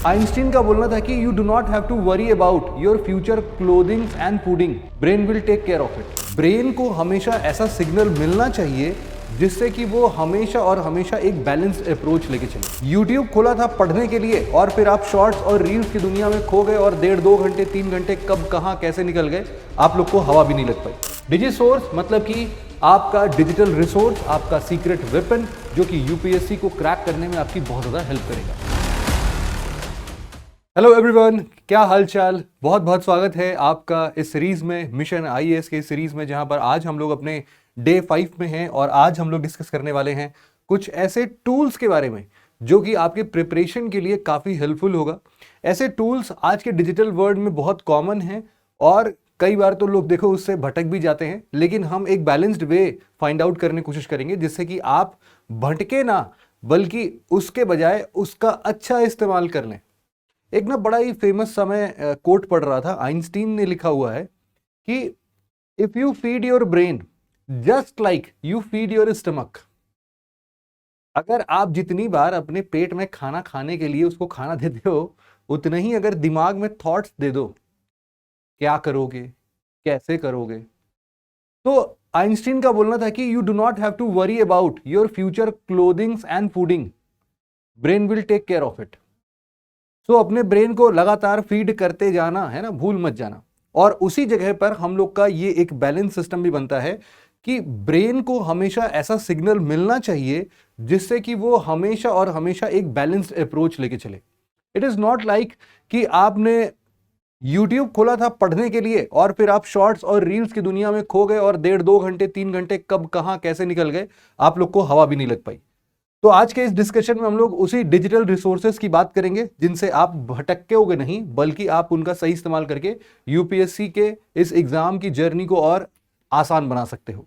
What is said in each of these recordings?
Einstein का बोलना था कि you do not have to worry about your future clothing and fooding, brain will take care of it. Brain को हमेशा ऐसा सिग्नल मिलना चाहिए जिससे कि वो हमेशा और हमेशा एक बैलेंस्ड अप्रोच लेके चले। यूट्यूब खोला था पढ़ने के लिए और फिर आप शॉर्ट्स और रील्स की दुनिया में खो गए और 1.5-2 घंटे 3 घंटे कब कहाँ कैसे निकल गए आप लोग को हवा भी नहीं लग पाई। डिजी सोर्स मतलब कि आपका डिजिटल रिसोर्स, आपका सीक्रेट वेपन जो कि यूपीएससी को क्रैक करने में आपकी बहुत ज़्यादा हेल्प करेगा। हेलो एवरीवन, क्या हालचाल। बहुत बहुत स्वागत है आपका इस सीरीज में, मिशन आईएएस के सीरीज में, जहां पर आज हम लोग अपने डे 5 में हैं और आज हम लोग डिस्कस करने वाले हैं कुछ ऐसे टूल्स के बारे में जो कि आपके प्रिपरेशन के लिए काफ़ी हेल्पफुल होगा। ऐसे टूल्स आज के डिजिटल वर्ल्ड में बहुत कॉमन हैं और कई बार तो लोग देखो उससे भटक भी जाते हैं, लेकिन हम एक बैलेंस्ड वे फाइंड आउट करने की कोशिश करेंगे जिससे कि आप भटके ना, बल्कि उसके बजाय उसका अच्छा इस्तेमाल कर लें। एक ना बड़ा ही फेमस समय कोट पढ़ रहा था, आइंस्टीन ने लिखा हुआ है कि if you feed your brain just like you feed your stomach, अगर आप जितनी बार अपने पेट में खाना खाने के लिए उसको खाना देते हो, उतना ही अगर दिमाग में थॉट्स दे दो, क्या करोगे, कैसे करोगे। तो आइंस्टीन का बोलना था कि you do not have to worry about your future clothing and fooding, brain will take care of it. तो अपने ब्रेन को लगातार फीड करते जाना है ना, भूल मत जाना। और उसी जगह पर हम लोग का ये एक बैलेंस सिस्टम भी बनता है कि ब्रेन को हमेशा ऐसा सिग्नल मिलना चाहिए जिससे कि वो हमेशा और हमेशा एक बैलेंस्ड अप्रोच लेके चले। इट इज नॉट लाइक कि आपने यूट्यूब खोला था पढ़ने के लिए और फिर आप शॉर्ट्स और रील्स की दुनिया में खो गए और 1.5-2 घंटे 3 घंटे कब कहाँ कैसे निकल गए आप लोग को हवा भी नहीं लग पाई। तो आज के इस डिस्कशन में हम लोग उसी डिजिटल रिसोर्सेज की बात करेंगे जिनसे आप भटकोगे नहीं, बल्कि आप उनका सही इस्तेमाल करके यूपीएससी के इस एग्जाम की जर्नी को और आसान बना सकते हो।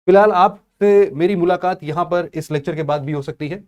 फिलहाल आपसे मेरी मुलाकात यहाँ पर इस लेक्चर के बाद भी हो सकती है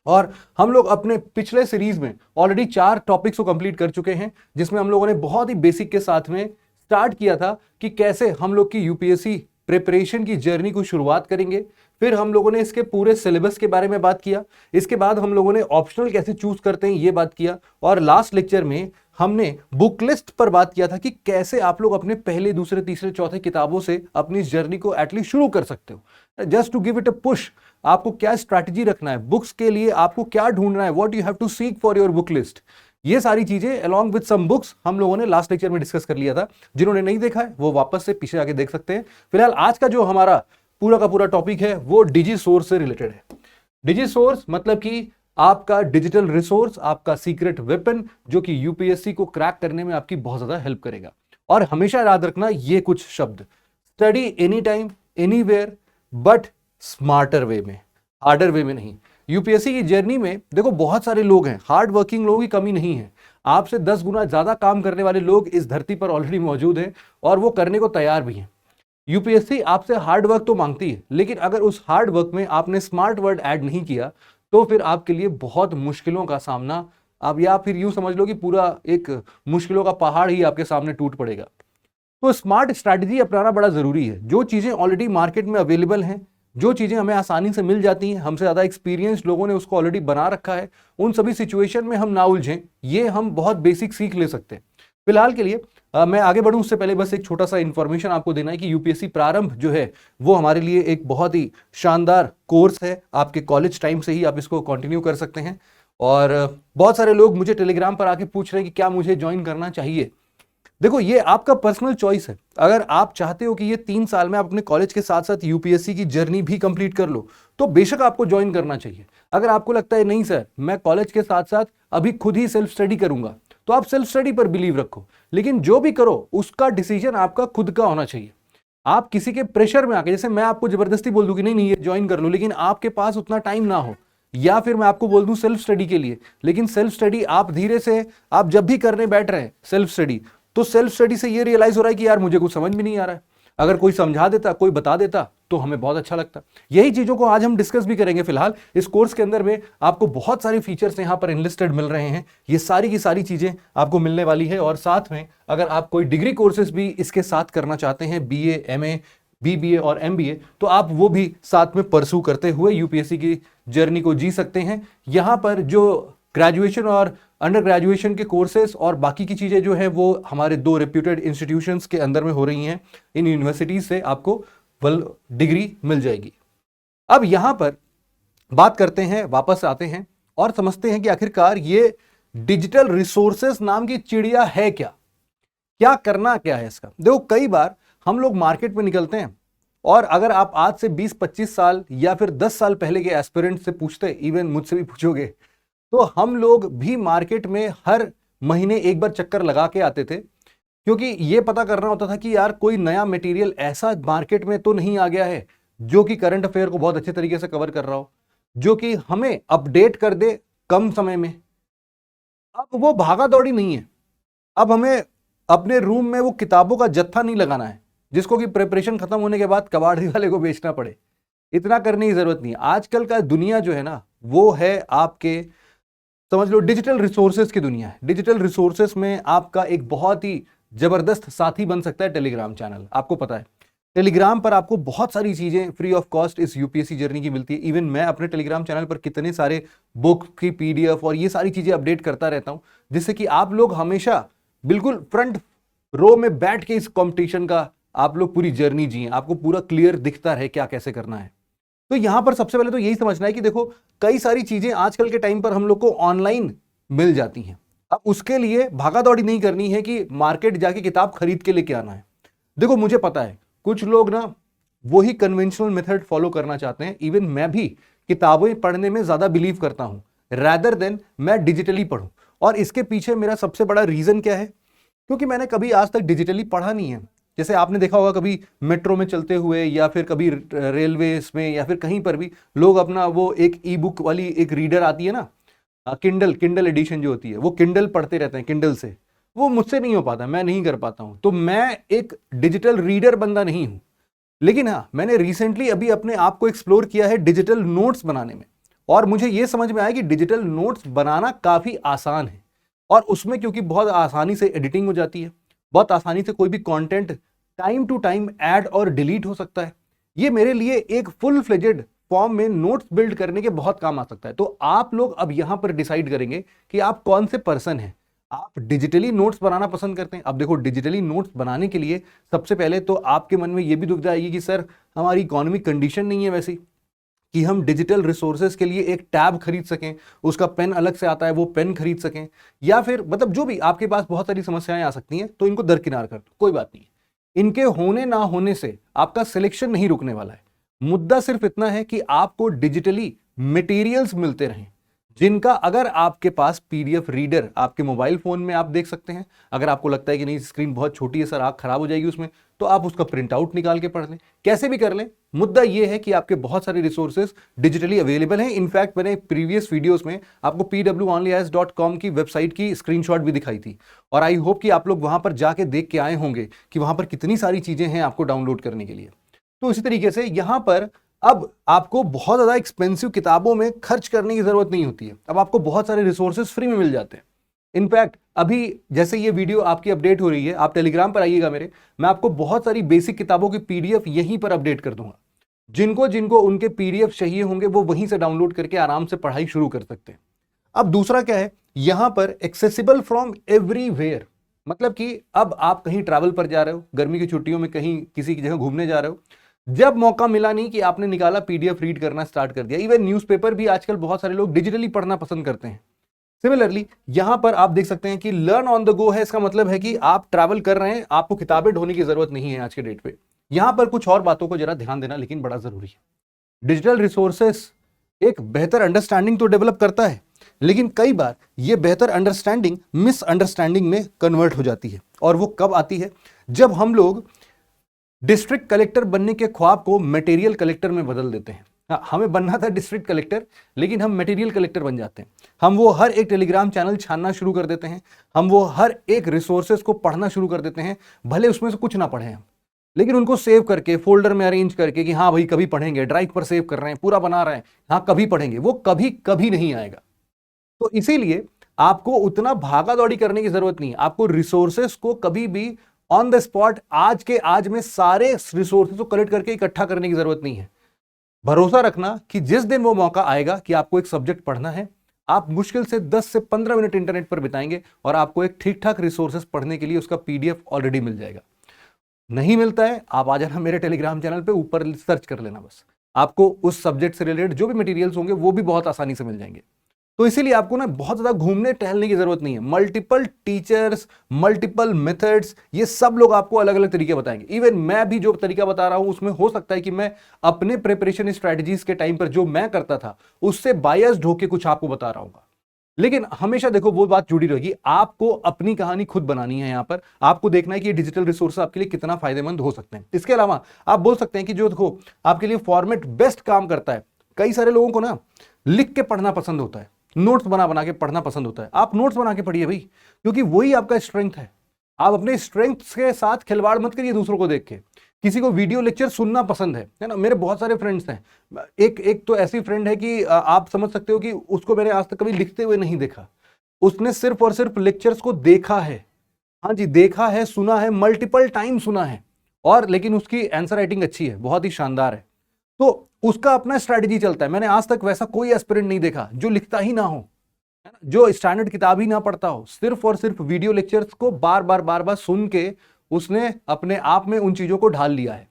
और हम लोग अपने पिछले सीरीज में ऑलरेडी 4 टॉपिक्स को कंप्लीट कर चुके हैं, जिसमें हम लोगों ने बहुत ही बेसिक के साथ में स्टार्ट किया था कि कैसे हम लोग की यूपीएससी प्रिपरेशन की जर्नी को शुरुआत करेंगे। फिर हम लोगों ने इसके पूरे सिलेबस के बारे में बात किया, इसके बाद हम लोगों ने ऑप्शनल कैसे चूज करते हैं ये बात किया, और लास्ट लेक्चर में हमने बुक लिस्ट पर बात किया था कि कैसे आप लोग अपने पहले, दूसरे, तीसरे, चौथे किताबों से अपनी इस जर्नी को एटलीस्ट शुरू कर सकते हो। Just to give it a push, आपको क्या स्ट्रैटेजी रखना है बुक्स के लिए, आपको क्या ढूंढना है, what you have to seek for your book list, ये सारी चीजें अलॉन्ग विद सम बुक्स हम लोगों ने लास्ट लेक्चर में डिस्कस कर लिया था। जिन्होंने नहीं देखा है वो वापस से पीछे आके देख सकते हैं। फिलहाल आज का जो हमारा पूरा का पूरा टॉपिक है वो डिजी सोर्स से रिलेटेड है। डिजी सोर्स मतलब कि आपका डिजिटल रिसोर्स, आपका सीक्रेट वेपन जो कि यूपीएससी को क्रैक करने में आपकी बहुत ज्यादा हेल्प करेगा। और हमेशा याद रखना ये कुछ शब्द, study any time anywhere but smarter वे में, हार्डर वे में नहीं। यूपीएससी की जर्नी में देखो बहुत सारे लोग हैं, हार्ड वर्किंग लोगों की कमी नहीं है। आपसे 10 गुना ज्यादा काम करने वाले लोग इस धरती पर ऑलरेडी मौजूद हैं और वो करने को तैयार भी हैं। यूपीएससी आपसे हार्ड वर्क तो मांगती है, लेकिन अगर उस हार्ड वर्क में आपने स्मार्ट वर्ड ऐड नहीं किया तो फिर आपके लिए बहुत मुश्किलों का सामना, आप या फिर यूं समझ लो कि पूरा एक मुश्किलों का पहाड़ ही आपके सामने टूट पड़ेगा। तो स्मार्ट स्ट्रैटेजी अपनाना बड़ा जरूरी है। जो चीजें ऑलरेडी मार्केट में अवेलेबल हैं, जो चीजें हमें आसानी से मिल जाती हैं, हमसे ज्यादा एक्सपीरियंस लोगों ने उसको ऑलरेडी बना रखा है, उन सभी सिचुएशन में हम ना उलझें, ये हम बहुत बेसिक सीख ले सकते हैं। फिलहाल के लिए मैं आगे बढ़ूं उससे पहले बस एक छोटा सा इंफॉर्मेशन आपको देना है कि यूपीएससी प्रारंभ जो है वो हमारे लिए एक बहुत ही शानदार कोर्स है। आपके कॉलेज टाइम से ही आप इसको कंटिन्यू कर सकते हैं। और बहुत सारे लोग मुझे टेलीग्राम पर आके पूछ रहे हैं कि क्या मुझे ज्वाइन करना चाहिए। देखो ये आपका पर्सनल चॉइस है। अगर आप चाहते हो कि ये 3 साल में आप अपने कॉलेज के साथ साथ यूपीएससी की जर्नी भी कंप्लीट कर लो तो बेशक आपको ज्वाइन करना चाहिए। अगर आपको लगता है नहीं सर मैं कॉलेज के साथ साथ अभी खुद ही सेल्फ स्टडी करूंगा, तो आप सेल्फ स्टडी पर बिलीव रखो, लेकिन जो भी करो उसका डिसीजन आपका खुद का होना चाहिए। आप किसी के प्रेशर में आके, जैसे मैं आपको जबरदस्ती बोल दूं कि नहीं नहीं ये ज्वाइन कर लो, लेकिन आपके पास उतना टाइम ना हो, या फिर मैं आपको बोल दूं सेल्फ स्टडी के लिए, लेकिन सेल्फ स्टडी आप धीरे से, आप जब भी करने बैठ रहे हैं सेल्फ स्टडी, तो सेल्फ स्टडी से ये रियलाइज हो रहा है कि यार मुझे कुछ समझ में नहीं आ रहा है। अगर कोई समझा देता, कोई बता देता तो हमें बहुत अच्छा लगता। यही चीजों को आज हम डिस्कस भी करेंगे। फिलहाल इस कोर्स के अंदर में आपको बहुत सारे फीचर्स यहाँ पर इनलिस्टेड मिल रहे हैं, ये सारी की सारी चीजें आपको मिलने वाली है। और साथ में अगर आप कोई डिग्री कोर्सेज भी इसके साथ करना चाहते हैं, बीए, एमए, बीबीए और एमबीए, तो आप वो भी साथ में परसू करते हुए यूपीएससी की जर्नी को जी सकते हैं। यहाँ पर जो ग्रेजुएशन और अंडर ग्रेजुएशन के कोर्सेज और बाकी की चीज़ें जो है वो हमारे 2 रेप्यूटेड इंस्टीट्यूशंस के अंदर में हो रही हैं। इन यूनिवर्सिटीज से आपको डिग्री मिल जाएगी। अब यहां पर बात करते हैं, वापस आते हैं और समझते हैं कि आखिरकार ये डिजिटल रिसोर्सेस नाम की चिड़िया है क्या, क्या करना क्या है इसका। देखो, कई बार हम लोग मार्केट में निकलते हैं और अगर आप आज से 20-25 साल या फिर 10 साल पहले के एस्पिरेंट से पूछते, इवन मुझसे भी पूछोगे, तो हम लोग भी मार्केट में हर महीने एक बार चक्कर लगा के आते थे, क्योंकि ये पता करना होता था कि यार कोई नया मटेरियल ऐसा मार्केट में तो नहीं आ गया है जो कि करंट अफेयर को बहुत अच्छे तरीके से कवर कर रहा हो, जो कि हमें अपडेट कर दे कम समय में। अब वो भागा दौड़ी नहीं है। अब हमें अपने रूम में वो किताबों का जत्था नहीं लगाना है जिसको कि प्रिपरेशन खत्म होने के बाद कबाड़ी वाले को बेचना पड़े। इतना करने की जरूरत नहीं है। आजकल का दुनिया जो है ना, वो है आपके, समझ लो, डिजिटल रिसोर्सेज की दुनिया है। डिजिटल रिसोर्सेज में आपका एक बहुत ही जबरदस्त साथी बन सकता है टेलीग्राम चैनल। आपको पता है टेलीग्राम पर आपको बहुत सारी चीजें फ्री ऑफ कॉस्ट इस यूपीएससी जर्नी की मिलती है। इवन मैं अपने टेलीग्राम चैनल पर कितने सारे बुक की पीडीएफ और ये सारी चीजें अपडेट करता रहता हूं, जिससे कि आप लोग हमेशा बिल्कुल फ्रंट रो में बैठ के इस कंपटीशन का आप लोग पूरी जर्नी जिए, आपको पूरा क्लियर दिखता रहे क्या कैसे करना है। तो यहां पर सबसे पहले तो यही समझना है कि देखो, कई सारी चीजें आजकल के टाइम पर हम लोग को ऑनलाइन मिल जाती हैं। अब उसके लिए भागा दौड़ी नहीं करनी है कि मार्केट जाके किताब खरीद के लेके आना है। देखो, मुझे पता है कुछ लोग ना वही कन्वेंशनल मेथड फॉलो करना चाहते हैं। इवन मैं भी किताबें पढ़ने में ज्यादा बिलीव करता हूं रैदर देन मैं डिजिटली पढ़ूं। और इसके पीछे मेरा सबसे बड़ा रीजन क्या है, क्योंकि मैंने कभी आज तक डिजिटली पढ़ा नहीं है। जैसे आपने देखा होगा कभी मेट्रो में चलते हुए या फिर कभी रेलवे में या फिर कहीं पर भी लोग अपना वो एक ई बुक वाली एक रीडर आती है ना, किंडल एडिशन जो होती है, वो किंडल पढ़ते रहते हैं किंडल से। वो मुझसे नहीं हो पाता, मैं नहीं कर पाता हूं। तो मैं एक डिजिटल रीडर बंदा नहीं हूं। लेकिन हाँ, मैंने रिसेंटली अभी अपने आप को एक्सप्लोर किया है डिजिटल नोट्स बनाने में, और मुझे यह समझ में आया कि डिजिटल नोट्स बनाना काफी आसान है। और उसमें क्योंकि बहुत आसानी से एडिटिंग हो जाती है, बहुत आसानी से कोई भी content time to time add और डिलीट हो सकता है, ये मेरे लिए एक फुल फ्लेजेड फॉर्म में नोट्स बिल्ड करने के बहुत काम आ सकता है। तो आप लोग अब यहां पर डिसाइड करेंगे कि आप कौन से पर्सन हैं। आप डिजिटली नोट्स बनाना पसंद करते हैं। अब देखो, डिजिटली नोट्स बनाने के लिए सबसे पहले तो आपके मन में यह भी दुविधा आएगी कि सर हमारी इकोनॉमिक कंडीशन नहीं है वैसी कि हम डिजिटल रिसोर्सेज के लिए एक टैब खरीद सकें, उसका पेन अलग से आता है वो पेन खरीद सकें, या फिर मतलब जो भी आपके पास बहुत सारी समस्याएं आ सकती हैं, तो इनको दरकिनार कर दो, कोई बात नहीं। इनके होने ना होने से आपका सिलेक्शन नहीं रुकने वाला है। मुद्दा सिर्फ इतना है कि आपको डिजिटली मटेरियल्स मिलते रहें, जिनका अगर आपके पास पीडीएफ रीडर आपके मोबाइल फोन में आप देख सकते हैं। अगर आपको लगता है कि नहीं स्क्रीन बहुत छोटी है सर, आंख खराब हो जाएगी उसमें, तो आप उसका प्रिंट आउट निकाल के पढ़ लें, कैसे भी कर लें। मुद्दा यह है कि आपके बहुत सारे रिसोर्सेज डिजिटली अवेलेबल हैं। इनफैक्ट मैंने प्रीवियस वीडियोस में आपको pwonlyas.com की वेबसाइट की स्क्रीनशॉट भी दिखाई थी, और आई होप कि आप लोग वहां पर जाके देख के आए होंगे कि वहां पर कितनी सारी चीजें हैं आपको डाउनलोड करने के लिए। तो इसी तरीके से यहां पर अब आपको बहुत ज्यादा एक्सपेंसिव किताबों में खर्च करने की जरूरत नहीं होती है। अब आपको बहुत सारे रिसोर्सेज फ्री में मिल जाते हैं। इनफैक्ट अभी जैसे ये वीडियो आपकी अपडेट हो रही है, आप टेलीग्राम पर आइएगा मेरे, मैं आपको बहुत सारी बेसिक किताबों की पीडीएफ यहीं पर अपडेट कर दूंगा। जिनको जिनको उनके पीडीएफ चाहिए होंगे वो वहीं से डाउनलोड करके आराम से पढ़ाई शुरू कर सकते हैं। अब दूसरा क्या है, यहां पर एक्सेसिबल फ्रॉम एवरीवेयर, मतलब कि अब आप कहीं ट्रैवल पर जा रहे हो, गर्मी की छुट्टियों में कहीं किसी की जगह घूमने जा रहे हो, जब मौका मिला नहीं कि आपने निकाला पीडीएफ रीड करना स्टार्ट कर दिया। इवन न्यूज़पेपर भी आजकल बहुत सारे लोग डिजिटली पढ़ना पसंद करते हैं। सिमिलरली यहां पर आप देख सकते हैं कि लर्न ऑन द गो है। इसका मतलब है कि आप ट्रैवल कर रहे हैं, आपको किताबें ढोने की जरूरत नहीं है आज के डेट पे। यहां पर कुछ और बातों को जरा ध्यान देना लेकिन बड़ा जरूरी है। डिजिटल रिसोर्सेस एक बेहतर अंडरस्टैंडिंग तो डेवलप करता है, लेकिन कई बार यह बेहतर अंडरस्टैंडिंग मिसअंडरस्टैंडिंग में कन्वर्ट हो जाती है। और वो कब आती है, जब हम लोग डिस्ट्रिक्ट कलेक्टर बनने के ख्वाब को मटेरियल कलेक्टर में बदल देते हैं। हमें बनना था डिस्ट्रिक्ट कलेक्टर, लेकिन हम मटेरियल कलेक्टर बन जाते हैं। हम वो हर एक टेलीग्राम चैनल छानना शुरू कर देते हैं, हम वो हर एक रिसोर्सेज को पढ़ना शुरू कर देते हैं, भले उसमें से कुछ ना पढ़ें हम, लेकिन उनको सेव करके फोल्डर में अरेंज करके कि हाँ भाई कभी पढ़ेंगे, ड्राइव पर सेव कर रहे हैं, पूरा बना रहे हैं, हाँ कभी पढ़ेंगे। वो कभी कभी नहीं आएगा। तो इसीलिए आपको उतना भागा दौड़ी करने की जरूरत नहीं है। आपको रिसोर्सेस को कभी भी ऑन द स्पॉट आज के आज में सारे रिसोर्सेज को कलेक्ट करके इकट्ठा करने की जरूरत नहीं है। भरोसा रखना कि जिस दिन वो मौका आएगा कि आपको एक सब्जेक्ट पढ़ना है, आप मुश्किल से 10 से 15 मिनट इंटरनेट पर बिताएंगे और आपको एक ठीक ठाक रिसोर्सेस पढ़ने के लिए उसका पीडीएफ ऑलरेडी मिल जाएगा। नहीं मिलता है, आप आ जाना मेरे टेलीग्राम चैनल पे, ऊपर सर्च कर लेना बस, आपको उस सब्जेक्ट से रिलेटेड जो भी मटेरियल्स होंगे वो भी बहुत आसानी से मिल जाएंगे। तो इसीलिए आपको ना बहुत ज्यादा घूमने टहलने की जरूरत नहीं है। मल्टीपल टीचर्स, मल्टीपल मेथड्स, ये सब लोग आपको अलग अलग तरीके बताएंगे। इवन मैं भी जो तरीका बता रहा हूं उसमें हो सकता है कि मैं अपने प्रिपरेशन स्ट्रेटजीज के टाइम पर जो मैं करता था उससे बायस्ड होकर कुछ आपको बता रहा हूं, लेकिन हमेशा देखो वो बात जुड़ी रहेगी। आपको अपनी कहानी खुद बनानी है। यहां पर आपको देखना है कि ये डिजिटल रिसोर्स आपके लिए कितना फायदेमंद हो सकते हैं। इसके अलावा आप बोल सकते हैं कि जो देखो आपके लिए फॉर्मेट बेस्ट काम करता है। कई सारे लोगों को ना लिख के पढ़ना पसंद होता है, नोट्स बना बना के पढ़ना पसंद होता है। आप नोट्स बना के पढ़िए भाई, क्योंकि वही आपका स्ट्रेंथ है। आप अपने स्ट्रेंथ के साथ खिलवाड़ मत करिए दूसरों को देख के। किसी को वीडियो लेक्चर सुनना पसंद है ना। मेरे बहुत सारे फ्रेंड्स हैं। एक तो ऐसी फ्रेंड है कि आप समझ सकते हो कि उसको मैंने आज तक कभी लिखते हुए नहीं देखा। उसने सिर्फ और सिर्फ लेक्चर्स को देखा है। हाँ जी, देखा है, सुना है, मल्टीपल टाइम सुना है, और लेकिन उसकी आंसर राइटिंग अच्छी है, बहुत ही शानदार है। तो उसका अपना स्ट्रैटेजी चलता है। मैंने आज तक वैसा कोई एस्पिरेंट नहीं देखा जो लिखता ही ना हो, है ना, जो स्टैंडर्ड किताब ही ना पढ़ता हो। सिर्फ और सिर्फ वीडियो लेक्चर्स को बार बार सुन के उसने अपने आप में उन चीजों को ढाल लिया है।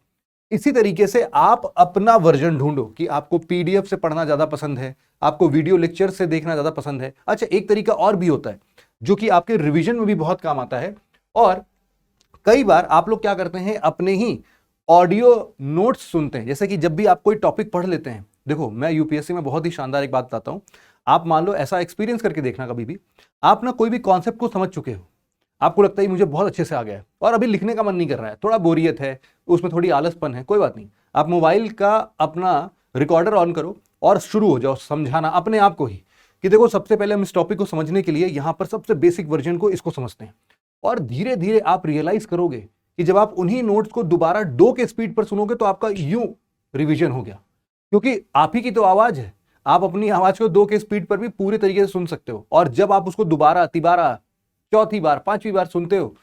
इसी तरीके से आप अपना वर्जन ढूंढो कि आपको पीडीएफ से पढ़ना ज्यादा पसंद है, आपको वीडियो लेक्चर से देखना ज्यादा पसंद है। अच्छा, एक तरीका और भी होता है जो कि आपके रिवीजन में भी बहुत काम आता है। और कई बार आप लोग क्या करते हैं, अपने ही ऑडियो नोट्स सुनते हैं। जैसे कि जब भी आप कोई टॉपिक पढ़ लेते हैं, देखो मैं यूपीएससी में बहुत ही शानदार एक बात बताता हूं। आप मान लो, ऐसा एक्सपीरियंस करके देखना कभी भी, आप ना कोई भी कॉन्सेप्ट को समझ चुके हो, आपको लगता है मुझे बहुत अच्छे से आ गया है और अभी लिखने का मन नहीं कर रहा है, थोड़ा बोरियत है, उसमें थोड़ी आलसपन है, कोई बात नहीं, आप मोबाइल का अपना रिकॉर्डर ऑन करो और शुरू हो जाओ समझाना अपने आप को ही कि देखो सबसे पहले हम इस टॉपिक को समझने के लिए यहां पर सबसे बेसिक वर्जन को इसको समझते हैं। और धीरे धीरे आप रियलाइज करोगे कि जब आप उन्हीं नोट्स को दोबारा 2 के स्पीड पर सुनोगे तो आपका यूं रिवीजन हो गया, क्योंकि आप ही की तो आवाज है। आप अपनी आवाज को 2 के स्पीड पर भी पूरे तरीके से सुन सकते हो, और जब आप उसको दोबारा, तिबारा, चौथी बार, 5वीं बार सुनते हो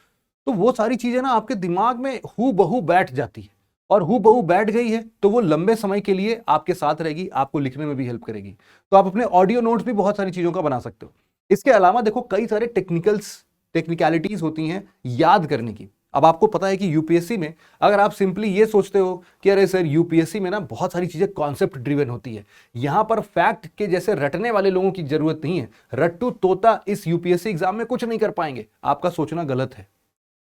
तो वो सारी चीजें ना आपके दिमाग में हू बहू बैठ जाती है। और हू बहू बैठ गई है तो वो लंबे समय के लिए आपके साथ रहेगी, आपको लिखने में भी हेल्प करेगी। तो आप अपने ऑडियो नोट्स भी बहुत सारी चीजों का बना सकते हो। इसके अलावा देखो कई सारे टेक्निकलिटीज होती हैं याद करने की। अब आपको पता है कि यूपीएससी में अगर आप सिंपली ये सोचते हो कि अरे सर यूपीएससी में ना बहुत सारी चीजें कॉन्सेप्ट ड्रिवन होती है, यहां पर फैक्ट के जैसे रटने वाले लोगों की जरूरत नहीं है, रट्टू तोता इस यूपीएससी एग्जाम में कुछ नहीं कर पाएंगे, आपका सोचना गलत है।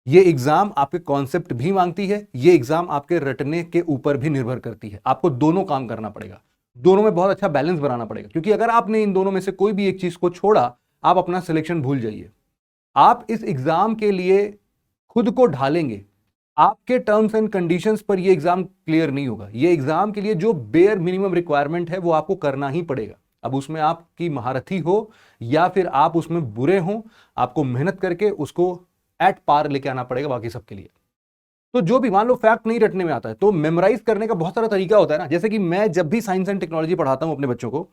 ये एग्जाम आपके कॉन्सेप्ट भी मांगती है, ये एग्जाम आपके रटने के ऊपर भी निर्भर करती है। आपको दोनों काम करना पड़ेगा, दोनों में बहुत अच्छा बैलेंस बनाना पड़ेगा, क्योंकि अगर आपने इन दोनों में से कोई भी एक चीज को छोड़ा, आप अपना सिलेक्शन भूल जाइए। आप इस एग्जाम के लिए खुद को ढालेंगे, आपके टर्म्स एंड कंडीशंस पर यह एग्जाम क्लियर नहीं होगा। ये एग्जाम के लिए जो बेयर मिनिमम रिक्वायरमेंट है वो आपको करना ही पड़ेगा। अब उसमें आपकी महारथी हो या फिर आप उसमें बुरे हो, आपको मेहनत करके उसको एट पार लेके आना पड़ेगा बाकी सबके लिए। तो जो भी मान लो फैक्ट नहीं रटने में आता है तो मेमोराइज करने का बहुत सारा तरीका होता है ना। जैसे कि मैं जब भी साइंस एंड टेक्नोलॉजी पढ़ाता हूं अपने बच्चों को,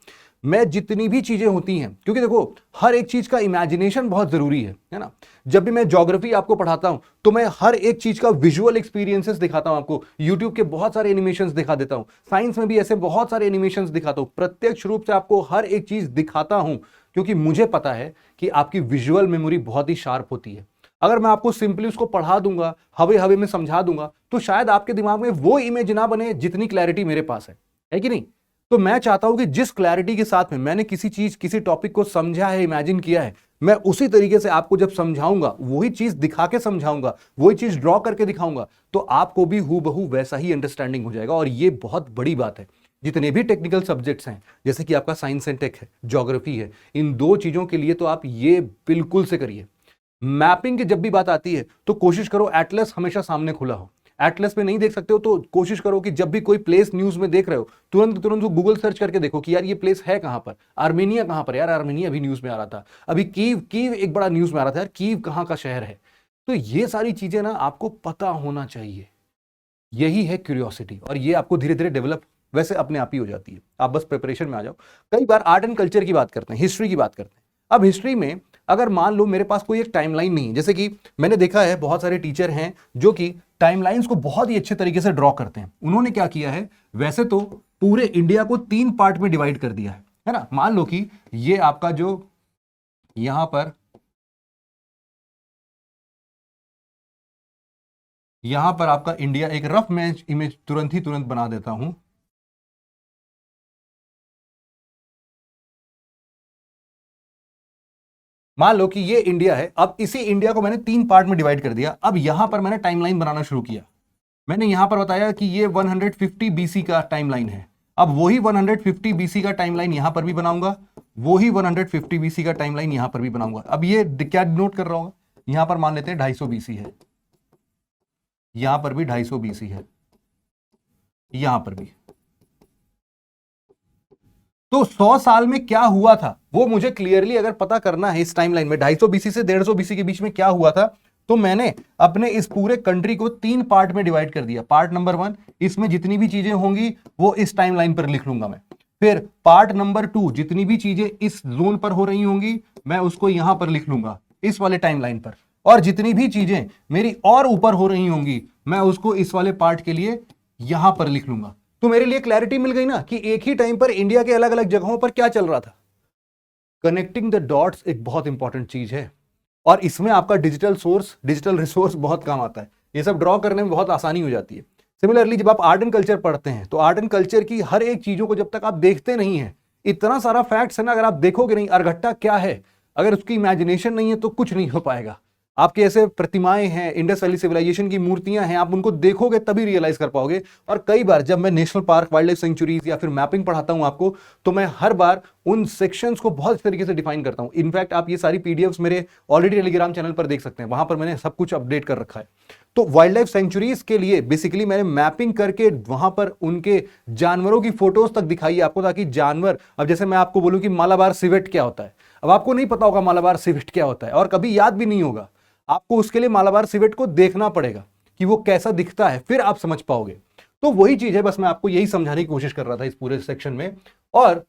मैं जितनी भी चीजें होती हैं, क्योंकि देखो हर एक चीज का इमेजिनेशन बहुत जरूरी है ना। जब भी मैं ज्योग्राफी आपको पढ़ाता हूं तो मैं हर एक चीज का विजुअल एक्सपीरियंसेस दिखाता हूं आपको, यूट्यूब के बहुत सारे एनिमेशंस दिखा देता हूं, साइंस में भी ऐसे बहुत सारे एनिमेशंस दिखाता हूं, प्रत्यक्ष रूप से आपको हर एक चीज दिखाता हूं, क्योंकि मुझे पता है कि आपकी विजुअल मेमोरी बहुत ही शार्प होती है। अगर मैं आपको सिंपली उसको पढ़ा दूंगा, हवे हवे में समझा दूंगा, तो शायद आपके दिमाग में वो इमेज ना बने जितनी क्लैरिटी मेरे पास है कि नहीं। तो मैं चाहता हूं कि जिस क्लैरिटी के साथ में मैंने किसी चीज, किसी टॉपिक को समझा है, इमेजिन किया है, मैं उसी तरीके से आपको जब समझाऊंगा, वही चीज दिखा के समझाऊंगा, वही चीज ड्रॉ करके दिखाऊंगा, तो आपको भी हूबहू वैसा ही अंडरस्टैंडिंग हो जाएगा। और ये बहुत बड़ी बात है। जितने भी टेक्निकल सब्जेक्ट्स हैं, जैसे कि आपका साइंस एंड टेक है, ज्योग्राफी है, इन 2 चीजों के लिए तो आप ये बिल्कुल से करिए। मैपिंग की जब भी बात आती है तो कोशिश करो एटलस हमेशा सामने खुला हो। एटलस में नहीं देख सकते हो तो कोशिश करो कि जब भी कोई प्लेस न्यूज में देख रहे हो, तुरंत तुरंत गूगल सर्च करके देखो कि यार ये प्लेस है कहां पर, आर्मेनिया कहां पर, यार आर्मेनिया अभी न्यूज में आ रहा था, अभी कीव एक बड़ा न्यूज में आ रहा था, यार कीव कहां का शहर है। तो ये सारी चीजें ना आपको पता होना चाहिए। यही है क्यूरियोसिटी, और ये आपको धीरे धीरे डेवलप वैसे अपने आप ही हो जाती है। आप बस प्रिपरेशन में आ जाओ। कई बार आर्ट एंड कल्चर की बात करते हैं, हिस्ट्री की बात करते हैं। अब हिस्ट्री में अगर मान लो मेरे पास कोई एक टाइमलाइन नहीं है, जैसे कि मैंने देखा है बहुत सारे टीचर हैं जो कि टाइमलाइंस को बहुत ही अच्छे तरीके से ड्रॉ करते हैं। उन्होंने क्या किया है, वैसे तो पूरे इंडिया को 3 पार्ट में डिवाइड कर दिया है। है ना। मान लो कि ये आपका जो यहां पर आपका इंडिया, एक रफ मैच इमेज तुरंत बना देता हूं। मान लो कि ये इंडिया है। अब इसी इंडिया को मैंने 3 पार्ट में डिवाइड कर दिया। अब यहां पर मैंने टाइमलाइन बनाना शुरू किया। मैंने यहां पर बताया कि ये 150 बीसी का टाइमलाइन है। अब वही 150 बीसी का टाइमलाइन यहां पर भी बनाऊंगा, वही 150 बीसी का टाइमलाइन यहां पर भी बनाऊंगा। अब ये क्या डिनोट कर रहा होगा, यहां पर मान लेते हैं 250 बीसी है, यहां पर भी 250 बीसी है, यहां पर भी। तो 100 साल में क्या हुआ था वो मुझे क्लियरली अगर पता करना है, इस टाइमलाइन में 250 बीसी से 150 बीसी के बीच में क्या हुआ था, तो मैंने अपने इस पूरे कंट्री को 3 पार्ट में डिवाइड कर दिया। पार्ट नंबर 1, इसमें जितनी भी चीजें होंगी वो इस टाइमलाइन पर लिख लूंगा मैं। फिर पार्ट नंबर 2, जितनी भी चीजें इस जोन पर हो रही होंगी मैं उसको यहां पर लिख लूंगा, इस वाले टाइमलाइन पर। और जितनी भी चीजें मेरी और ऊपर हो रही होंगी मैं उसको इस वाले पार्ट के लिए यहां पर लिख लूंगा। तो मेरे लिए क्लैरिटी मिल गई ना कि एक ही टाइम पर इंडिया के अलग अलग जगहों पर क्या चल रहा था। कनेक्टिंग द डॉट्स एक बहुत इंपॉर्टेंट चीज है, और इसमें आपका डिजिटल रिसोर्स बहुत काम आता है। ये सब ड्रॉ करने में बहुत आसानी हो जाती है। सिमिलरली जब आप आर्ट एंड कल्चर पढ़ते हैं तो आर्ट एंड कल्चर की हर एक चीजों को जब तक आप देखते नहीं है, इतना सारा फैक्ट्स है ना, अगर आप देखोगे नहीं अरघट्टा क्या है, अगर उसकी इमेजिनेशन नहीं है तो कुछ नहीं हो पाएगा। आपके ऐसे प्रतिमाएं हैं, इंडस वैली सिविलाइजेशन की मूर्तियां हैं, आप उनको देखोगे तभी रियलाइज कर पाओगे। और कई बार जब मैं national park, wild life sanctuaries या फिर मैपिंग पढ़ाता हूं आपको, तो मैं हर बार उन सेक्शंस को बहुत तरीके से डिफाइन करता हूं। इनफैक्ट आप ये सारी पीडीएफ्स मेरे ऑलरेडी टेलीग्राम चैनल पर देख सकते हैं, वहां पर मैंने सब कुछ अपडेट कर रखा है। तो वाइल्ड लाइफ सेंचुरीज के लिए बेसिकली मैंने मैपिंग करके वहां पर उनके जानवरों की फोटोज तक दिखाई है आपको, ताकि जानवर, अब जैसे मैं आपको बोलूं कि मालाबार सिवेट क्या होता है, अब आपको नहीं पता होगा मालाबार सिवेट क्या होता है, और कभी याद भी नहीं होगा आपको। उसके लिए मालाबार सिवेट को देखना पड़ेगा कि वो कैसा दिखता है, फिर आप समझ पाओगे। तो वही चीज है, बस मैं आपको यही समझाने की कोशिश कर रहा था इस पूरे सेक्शन में। और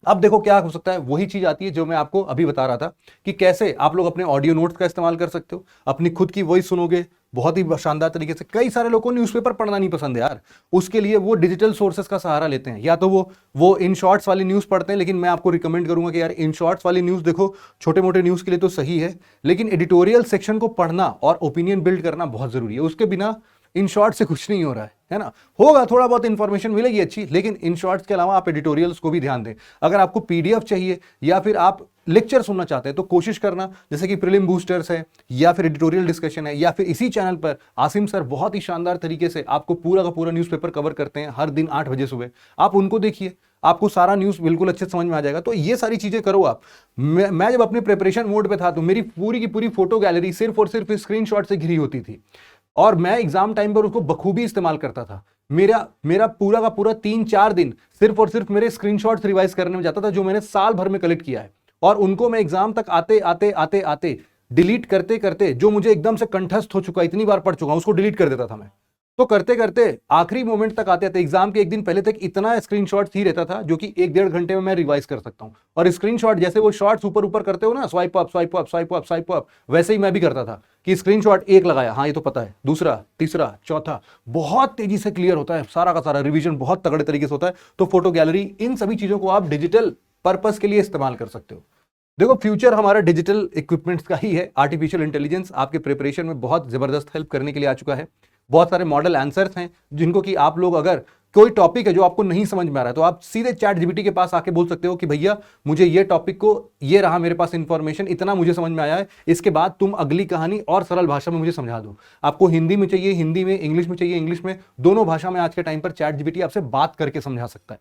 अब देखो क्या हो सकता है, वही चीज आती है जो मैं आपको अभी बता रहा था कि कैसे आप लोग अपने ऑडियो नोट्स का इस्तेमाल कर सकते हो, अपनी खुद की वॉइस सुनोगे बहुत ही शानदार तरीके से। कई सारे लोगों को न्यूज़पेपर पढ़ना नहीं पसंद है यार, उसके लिए वो डिजिटल सोर्सेस का सहारा लेते हैं, या तो वो इन शॉर्ट्स वाली न्यूज़ पढ़ते हैं। लेकिन मैं आपको रिकमेंड करूंगा कि यार इन शॉर्ट्स वाली न्यूज़ देखो, छोटे मोटे न्यूज़ के लिए तो सही है, लेकिन एडिटोरियल सेक्शन को पढ़ना और ओपिनियन बिल्ड करना बहुत जरूरी है। उसके बिना इन शॉर्ट से कुछ नहीं हो रहा है ना। होगा थोड़ा बहुत इंफॉर्मेशन मिलेगी अच्छी, लेकिन इन शॉर्ट्स के अलावा आप एडिटोरियल्स को भी ध्यान दें। अगर आपको पीडीएफ चाहिए या फिर आप लेक्चर सुनना चाहते हैं तो कोशिश करना, जैसे कि प्रीलिम बूस्टर्स है या फिर एडिटोरियल डिस्कशन है, या फिर इसी चैनल पर आसिम सर बहुत ही शानदार तरीके से आपको पूरा का पूरा न्यूज़पेपर कवर करते हैं हर दिन 8 बजे सुबह। आप उनको देखिए, आपको सारा न्यूज़ बिल्कुल अच्छे समझ में आ जाएगा। तो ये सारी चीजें करो आप। मैं जब अपने प्रिपरेशन मोड पे था तो मेरी पूरी की पूरी फोटो गैलरी सिर्फ और सिर्फ स्क्रीनशॉट से घिरी होती थी, और मैं एग्जाम टाइम पर उसको बखूबी इस्तेमाल करता था। मेरा पूरा का पूरा 3-4 दिन सिर्फ और सिर्फ मेरे स्क्रीनशॉट्स रिवाइज करने में जाता था, जो मैंने साल भर में कलेक्ट किया है। और उनको मैं एग्जाम तक आते आते आते आते डिलीट करते करते, जो मुझे एकदम से कंठस्थ हो चुका, इतनी बार पढ़ चुका, उसको डिलीट कर देता था मैं। तो करते करते आखिरी मोमेंट तक आते आते एग्जाम के एक दिन पहले तक इतना स्क्रीनशॉट ही रहता था, जो कि 1-1.5 घंटे में मैं रिवाइज कर सकता हूं। और स्क्रीनशॉट जैसे वो शॉट्स ऊपर ऊपर करते हो ना, swipe up swipe up swipe up swipe up, वैसे ही मैं भी करता था कि स्क्रीनशॉट एक लगाया, हाँ ये तो पता है, दूसरा, तीसरा, चौथा, बहुत तेजी से क्लियर होता है सारा का सारा, रिवीजन बहुत तगड़े तरीके से होता है। तो फोटो गैलरी, इन सभी चीजों को आप डिजिटल पर्पस के लिए इस्तेमाल कर सकते हो। देखो फ्यूचर हमारा डिजिटल इक्विपमेंट्स का ही है। आर्टिफिशियल इंटेलिजेंस आपके प्रिपरेशन में बहुत जबरदस्त हेल्प करने के लिए आ चुका है। बहुत सारे मॉडल आंसर्स हैं जिनको कि आप लोग, अगर कोई टॉपिक है जो आपको नहीं समझ में आ रहा है, तो आप सीधे चैट जीपीटी के पास आके बोल सकते हो कि भैया मुझे ये टॉपिक को, ये रहा मेरे पास इंफॉर्मेशन, इतना मुझे समझ में आया है, इसके बाद तुम अगली कहानी और सरल भाषा में मुझे समझा दो। आपको हिंदी में चाहिए हिंदी में, इंग्लिश में चाहिए इंग्लिश में, दोनों भाषा में आज के टाइम पर चैट जीपीटी आपसे बात करके समझा सकता है।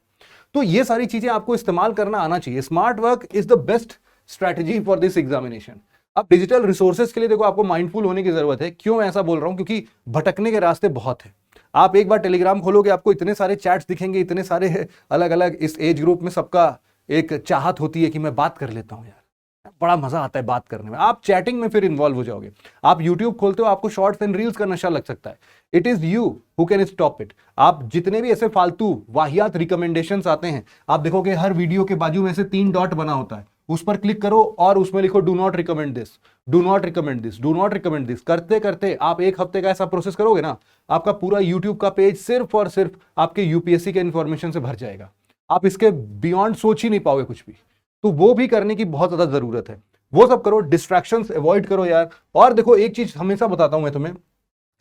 तो ये सारी चीजें आपको इस्तेमाल करना आना चाहिए। Smart work is the best strategy for this examination. अब डिजिटल रिसोर्सेज के लिए देखो आपको माइंडफुल होने की जरूरत है। क्यों ऐसा बोल रहा हूं? क्योंकि भटकने के रास्ते बहुत है। आप एक बार टेलीग्राम खोलोगे, आपको इतने सारे चैट्स दिखेंगे, इतने सारे अलग अलग, इस एज ग्रुप में सबका एक चाहत होती है कि मैं बात कर लेता हूं यार, बड़ा मजा आता है बात करने में। आप चैटिंग में फिर इन्वॉल्व हो जाओगे। आप यूट्यूब खोलते हो, आपको शॉर्ट्स एंड रील्स का नशा लग सकता है। It is you who can stop it. आप जितने भी ऐसे फालतू वाहियात रिकमेंडेशंस आते हैं, आप देखोगे हर वीडियो के बाजू में से 3 डॉट बना होता है, उस पर क्लिक करो और उसमें लिखो do not recommend this, do not recommend this, do not recommend this. करते करते आप 1 हफ्ते का ऐसा प्रोसेस करोगे ना, आपका पूरा यूट्यूब का पेज सिर्फ और सिर्फ आपके यूपीएससी के इंफॉर्मेशन से भर जाएगा। आप इसके बियॉन्ड सोच ही नहीं पाओगे कुछ भी। तो वो भी करने की बहुत ज्यादा जरूरत है। वो सब करो, डिस्ट्रैक्शंस अवॉइड करो यार। और देखो एक चीज हमेशा बताता हूं मैं तुम्हें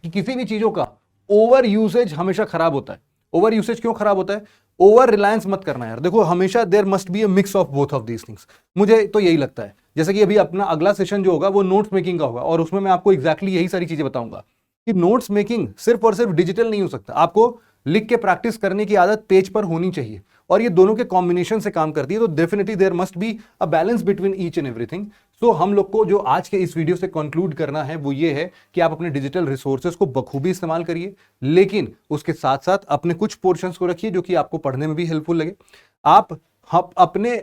कि किसी भी चीजों का ओवर यूसेज हमेशा खराब होता है। ओवर यूसेज क्यों खराब होता है? ओवर रिलायंस मत करना यार। देखो हमेशा there must be a mix of both of these things. मुझे तो यही लगता है। जैसे कि अभी अपना अगला सेशन जो होगा वो नोट्स मेकिंग का होगा, और उसमें मैं आपको एग्जैक्टली यही सारी चीजें बताऊंगा कि नोट्स मेकिंग सिर्फ और सिर्फ डिजिटल नहीं हो सकता। आपको लिख के प्रैक्टिस करने की आदत पेज पर होनी चाहिए, और ये दोनों के कॉम्बिनेशन से काम करती है। तो definitely there must be a balance between each and everything. So हम लोग को जो आज के इस वीडियो से कंक्लूड करना है वो ये है कि आप अपने डिजिटल रिसोर्सेज को बखूबी इस्तेमाल करिए, लेकिन उसके साथ साथ अपने कुछ पोर्शंस को रखिए जो कि आपको पढ़ने में भी हेल्पफुल लगे। आप अपने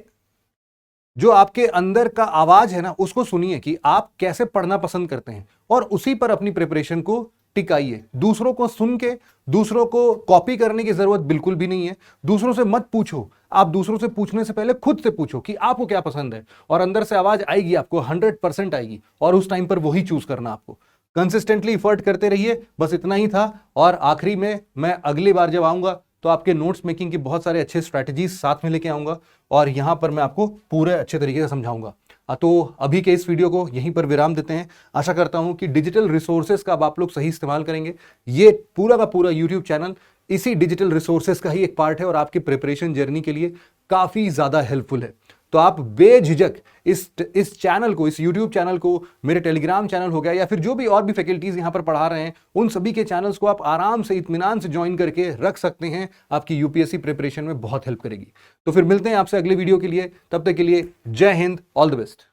जो आपके अंदर का आवाज है ना उसको सुनिए कि आप कैसे पढ़ना पसंद करते हैं, और उसी पर अपनी प्रिपरेशन को टिकाइए। दूसरों को सुन के दूसरों को कॉपी करने की जरूरत बिल्कुल भी नहीं है। दूसरों से मत पूछो, आप दूसरों से पूछने से पहले खुद से पूछो कि आपको क्या पसंद है, और अंदर से आवाज आएगी, आपको 100% आएगी, और उस टाइम पर वही चूज करना। आपको कंसिस्टेंटली एफर्ट करते रहिए। बस इतना ही था। और आखिरी में मैं अगली बार जब आऊंगा तो आपके नोट्स मेकिंग के बहुत सारे अच्छे स्ट्रैटेजीज साथ में लेके आऊंगा, और यहां पर मैं आपको पूरे अच्छे तरीके से समझाऊंगा। तो अभी के इस वीडियो को यहीं पर विराम देते हैं। आशा करता हूं कि डिजिटल रिसोर्सेज का अब आप लोग सही इस्तेमाल करेंगे। ये पूरा का पूरा यूट्यूब चैनल इसी डिजिटल रिसोर्सेज का ही एक पार्ट है, और आपकी प्रिपरेशन जर्नी के लिए काफी ज्यादा हेल्पफुल है। तो आप बेझिझक इस चैनल को, इस यूट्यूब चैनल को, मेरे टेलीग्राम चैनल हो गया, या फिर जो भी और भी फैकल्टीज यहां पर पढ़ा रहे हैं, उन सभी के चैनल्स को आप आराम से इत्मीनान से ज्वाइन करके रख सकते हैं। आपकी यूपीएससी प्रिपरेशन में बहुत हेल्प करेगी। तो फिर मिलते हैं आपसे अगले वीडियो के लिए। तब तक के लिए जय हिंद, ऑल द बेस्ट।